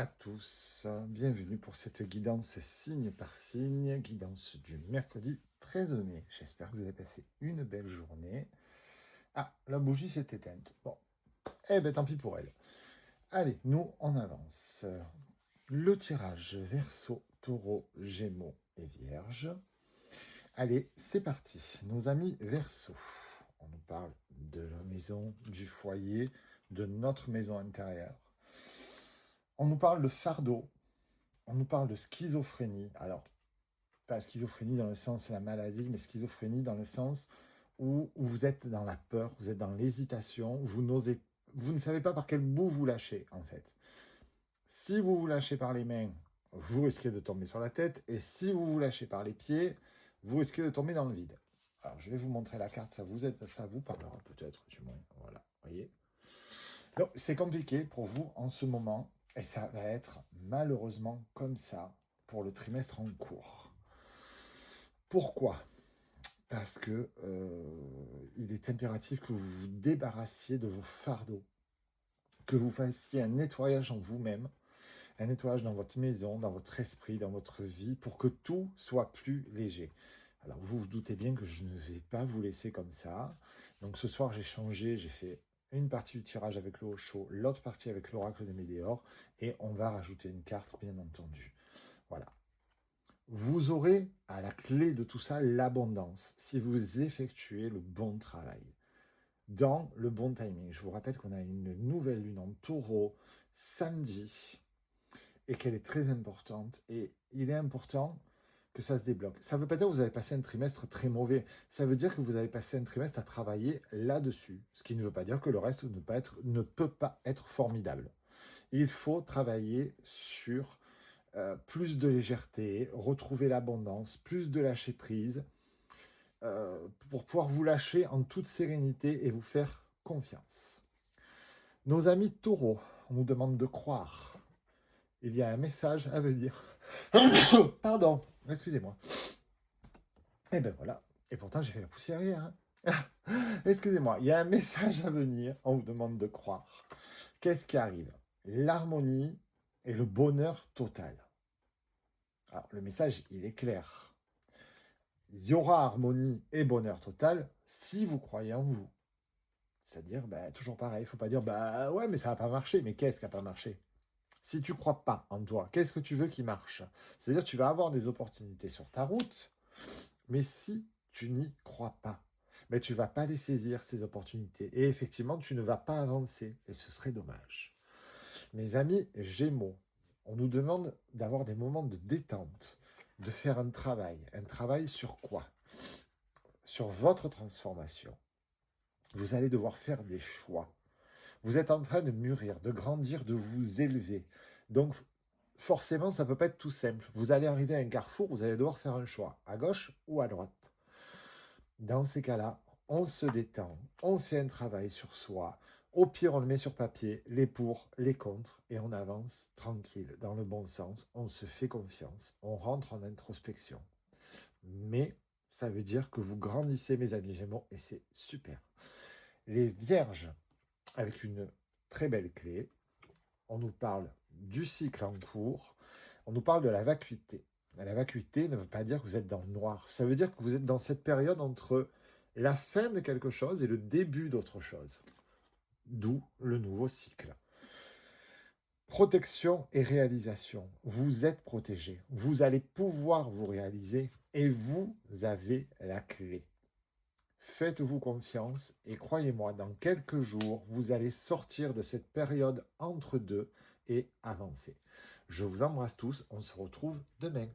à tous, bienvenue pour cette guidance signe par signe, guidance du mercredi 13 mai. J'espère que vous avez passé une belle journée. Ah, la bougie s'est éteinte. Bon, eh ben tant pis pour elle. Allez, nous on avance. Le tirage Verseau, Taureau, Gémeaux et Vierge. Allez, c'est parti. Nos amis Verseau. On nous parle de la maison, du foyer, de notre maison intérieure. On nous parle de fardeau. On nous parle de schizophrénie. Alors, pas schizophrénie dans le sens de la maladie, mais schizophrénie dans le sens où vous êtes dans la peur, vous êtes dans l'hésitation, vous ne savez pas par quel bout vous lâchez, en fait. Si vous vous lâchez par les mains, vous risquez de tomber sur la tête, et si vous vous lâchez par les pieds, vous risquez de tomber dans le vide. Alors, je vais vous montrer la carte, ça vous parlera peut-être, du moins. Voilà, voyez. Donc, c'est compliqué pour vous en ce moment, et ça va être malheureusement comme ça pour le trimestre en cours. Pourquoi ? Parce que il est impératif que vous vous débarrassiez de vos fardeaux, que vous fassiez un nettoyage en vous-même, un nettoyage dans votre maison, dans votre esprit, dans votre vie, pour que tout soit plus léger. Alors vous vous doutez bien que je ne vais pas vous laisser comme ça. Donc ce soir j'ai changé, j'ai fait une partie du tirage avec le Osho, l'autre partie avec l'oracle de Médéor, et on va rajouter une carte bien entendu. Voilà. Vous aurez à la clé de tout ça l'abondance si vous effectuez le bon travail dans le bon timing. Je vous rappelle qu'on a une nouvelle lune en taureau samedi et qu'elle est très importante. Et il est important que ça se débloque. Ça ne veut pas dire que vous avez passé un trimestre très mauvais. Ça veut dire que vous avez passé un trimestre à travailler là-dessus. Ce qui ne veut pas dire que le reste ne peut pas être formidable. Il faut travailler sur plus de légèreté, retrouver l'abondance, plus de lâcher prise, pour pouvoir vous lâcher en toute sérénité et vous faire confiance. Nos amis taureaux, on nous demande de croire. Il y a un message à venir. Pardon, excusez-moi. Et ben voilà. Et pourtant, j'ai fait la poussière hier. Excusez-moi, il y a un message à venir. On vous demande de croire. Qu'est-ce qui arrive ? L'harmonie et le bonheur total. Alors, le message, il est clair. Il y aura harmonie et bonheur total si vous croyez en vous. C'est-à-dire, toujours pareil, il ne faut pas dire, ouais, mais ça n'a pas marché. Mais qu'est-ce qui n'a pas marché ? Si tu ne crois pas en toi, qu'est-ce que tu veux qui marche ? C'est-à-dire, tu vas avoir des opportunités sur ta route, mais si tu n'y crois pas, tu ne vas pas les saisir, ces opportunités. Et effectivement, tu ne vas pas avancer. Et ce serait dommage. Mes amis Gémeaux, on nous demande d'avoir des moments de détente, de faire un travail. Un travail sur quoi ? Sur votre transformation. Vous allez devoir faire des choix. Vous êtes en train de mûrir, de grandir, de vous élever. Donc, forcément, ça ne peut pas être tout simple. Vous allez arriver à un carrefour, vous allez devoir faire un choix, à gauche ou à droite. Dans ces cas-là, on se détend, on fait un travail sur soi. Au pire, on le met sur papier, les pour, les contre, et on avance tranquille, dans le bon sens. On se fait confiance, on rentre en introspection. Mais ça veut dire que vous grandissez, mes amis Gémeaux, et c'est super. Les Vierges, avec une très belle clé, on nous parle du cycle en cours, on nous parle de la vacuité. La vacuité ne veut pas dire que vous êtes dans le noir. Ça veut dire que vous êtes dans cette période entre la fin de quelque chose et le début d'autre chose. D'où le nouveau cycle. Protection et réalisation. Vous êtes protégé. Vous allez pouvoir vous réaliser et vous avez la clé. Faites-vous confiance et croyez-moi, dans quelques jours, vous allez sortir de cette période entre deux et avancer. Je vous embrasse tous, on se retrouve demain.